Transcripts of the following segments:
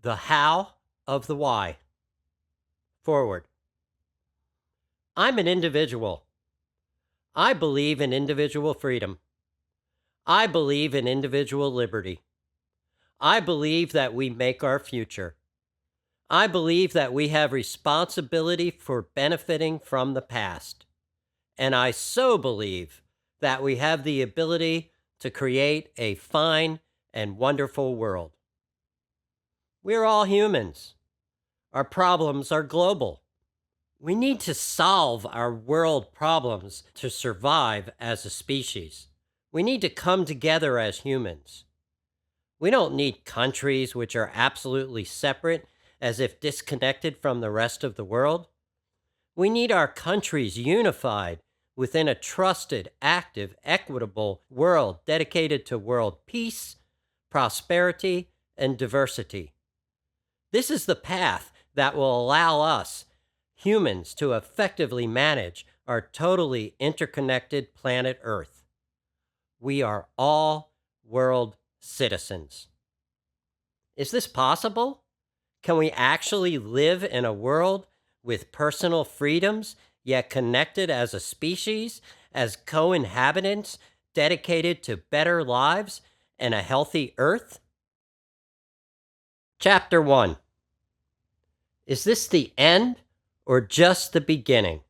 The how of the why. Forward. I'm an individual. I believe in individual freedom. I believe in individual liberty. I believe that we make our future. I believe that we have responsibility for benefiting from the past. And I so believe that we have the ability to create a fine and wonderful world. We're all humans. Our problems are global. We need to solve our world problems to survive as a species. We need to come together as humans. We don't need countries which are absolutely separate, as if disconnected from the rest of the world. We need our countries unified within a trusted, active, equitable world dedicated to world peace, prosperity, and diversity. This is the path that will allow us, humans, to effectively manage our totally interconnected planet Earth. We are all world citizens. Is this possible? Can we actually live in a world with personal freedoms, yet connected as a species, as co-inhabitants, dedicated to better lives and a healthy Earth? Chapter 1. Is this the end or just the beginning?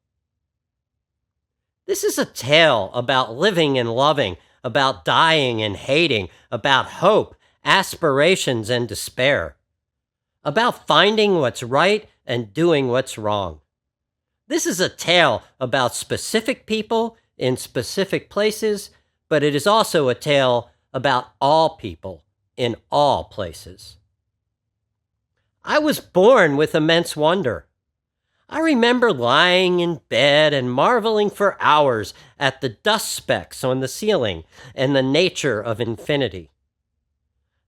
This is a tale about living and loving, about dying and hating, about hope, aspirations, and despair, about finding what's right and doing what's wrong. This is a tale about specific people in specific places, but it is also a tale about all people in all places. I was born with immense wonder. I remember lying in bed and marveling for hours at the dust specks on the ceiling and the nature of infinity.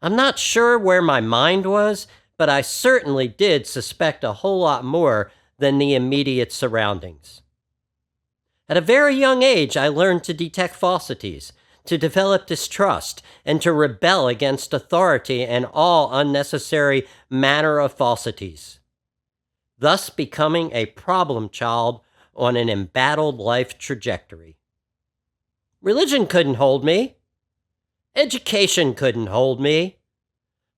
I'm not sure where my mind was, but I certainly did suspect a whole lot more than the immediate surroundings. At a very young age, I learned to detect falsities, to develop distrust, and to rebel against authority and all unnecessary manner of falsities, thus becoming a problem child on an embattled life trajectory. Religion couldn't hold me. Education couldn't hold me.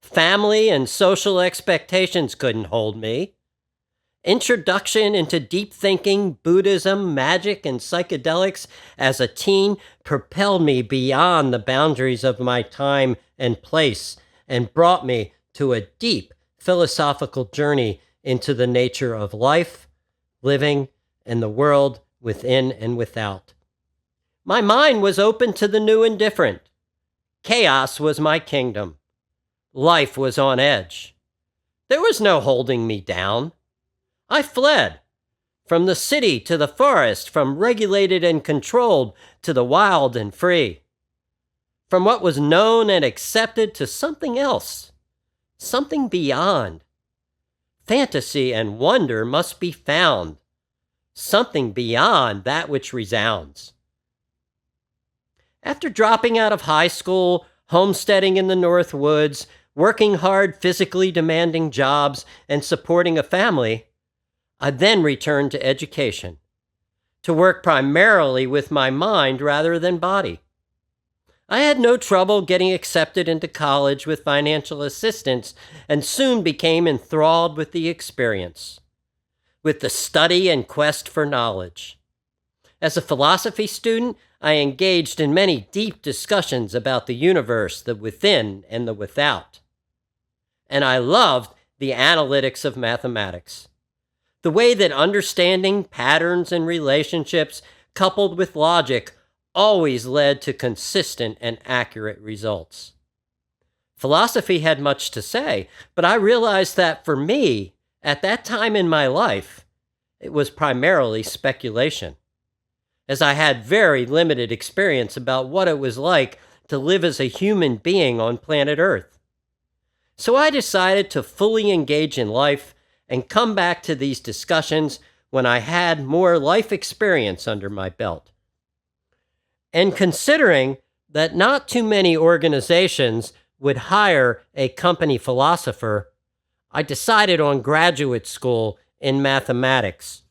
Family and social expectations couldn't hold me. Introduction into deep thinking, Buddhism, magic, and psychedelics as a teen propelled me beyond the boundaries of my time and place and brought me to a deep philosophical journey into the nature of life, living, and the world within and without. My mind was open to the new and different. Chaos was my kingdom. Life was on edge. There was no holding me down. I fled from the city to the forest, from regulated and controlled to the wild and free, from what was known and accepted to something else, something beyond. Fantasy and wonder must be found, something beyond that which resounds. After dropping out of high school, homesteading in the North Woods, working hard, physically demanding jobs, and supporting a family, I then returned to education, to work primarily with my mind rather than body. I had no trouble getting accepted into college with financial assistance and soon became enthralled with the experience, with the study and quest for knowledge. As a philosophy student, I engaged in many deep discussions about the universe, the within and the without. And I loved the analytics of mathematics. The way that understanding patterns and relationships, coupled with logic, always led to consistent and accurate results. Philosophy had much to say, but I realized that for me, at that time in my life, it was primarily speculation, as I had very limited experience about what it was like to live as a human being on planet Earth. So I decided to fully engage in life and come back to these discussions when I had more life experience under my belt. And considering that not too many organizations would hire a company philosopher, I decided on graduate school in mathematics.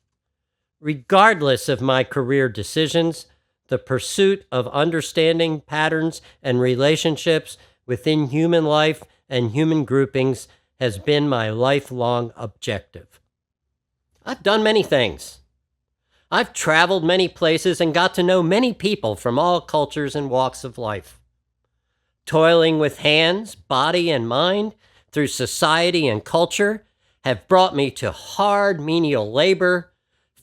Regardless of my career decisions, the pursuit of understanding patterns and relationships within human life and human groupings has been my lifelong objective. I've done many things. I've traveled many places and got to know many people from all cultures and walks of life. Toiling with hands, body, and mind through society and culture have brought me to hard menial labor,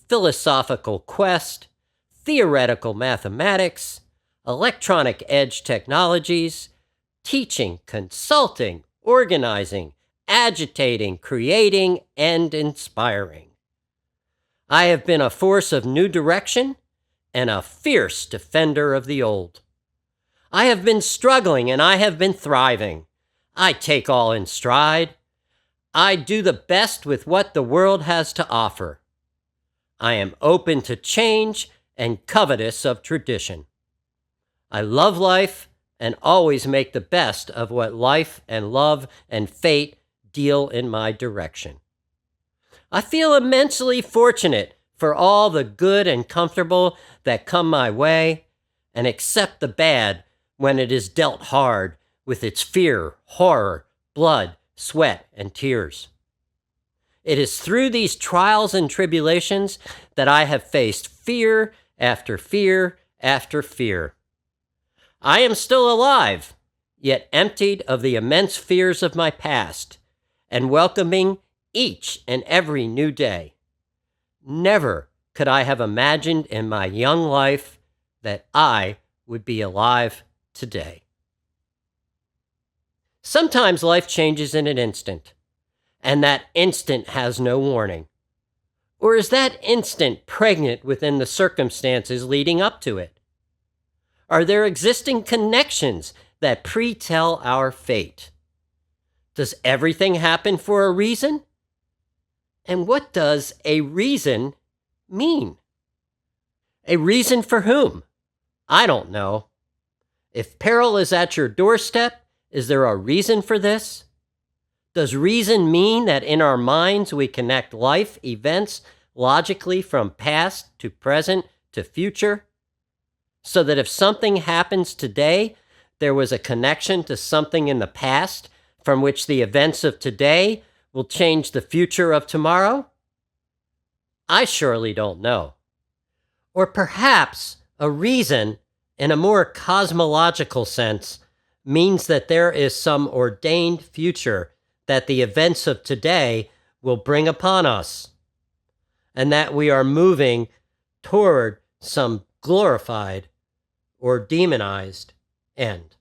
philosophical quest, theoretical mathematics, electronic edge technologies, teaching, consulting, organizing, agitating, creating, and inspiring. I have been a force of new direction and a fierce defender of the old. I have been struggling and I have been thriving. I take all in stride. I do the best with what the world has to offer. I am open to change and covetous of tradition. I love life and always make the best of what life and love and fate deal in my direction. I feel immensely fortunate for all the good and comfortable that come my way and accept the bad when it is dealt hard with its fear, horror, blood, sweat, and tears. It is through these trials and tribulations that I have faced fear after fear after fear. I am still alive, yet emptied of the immense fears of my past, and welcoming each and every new day. Never could I have imagined in my young life that I would be alive today. Sometimes life changes in an instant, and that instant has no warning. Or is that instant pregnant within the circumstances leading up to it? Are there existing connections that pre-tell our fate? Does everything happen for a reason? And what does a reason mean? A reason for whom? I don't know. If peril is at your doorstep, is there a reason for this? Does reason mean that in our minds we connect life events logically from past to present to future? So that if something happens today, there was a connection to something in the past from which the events of today will change the future of tomorrow? I surely don't know. Or perhaps a reason, in a more cosmological sense, means that there is some ordained future that the events of today will bring upon us, and that we are moving toward some glorified or demonized end.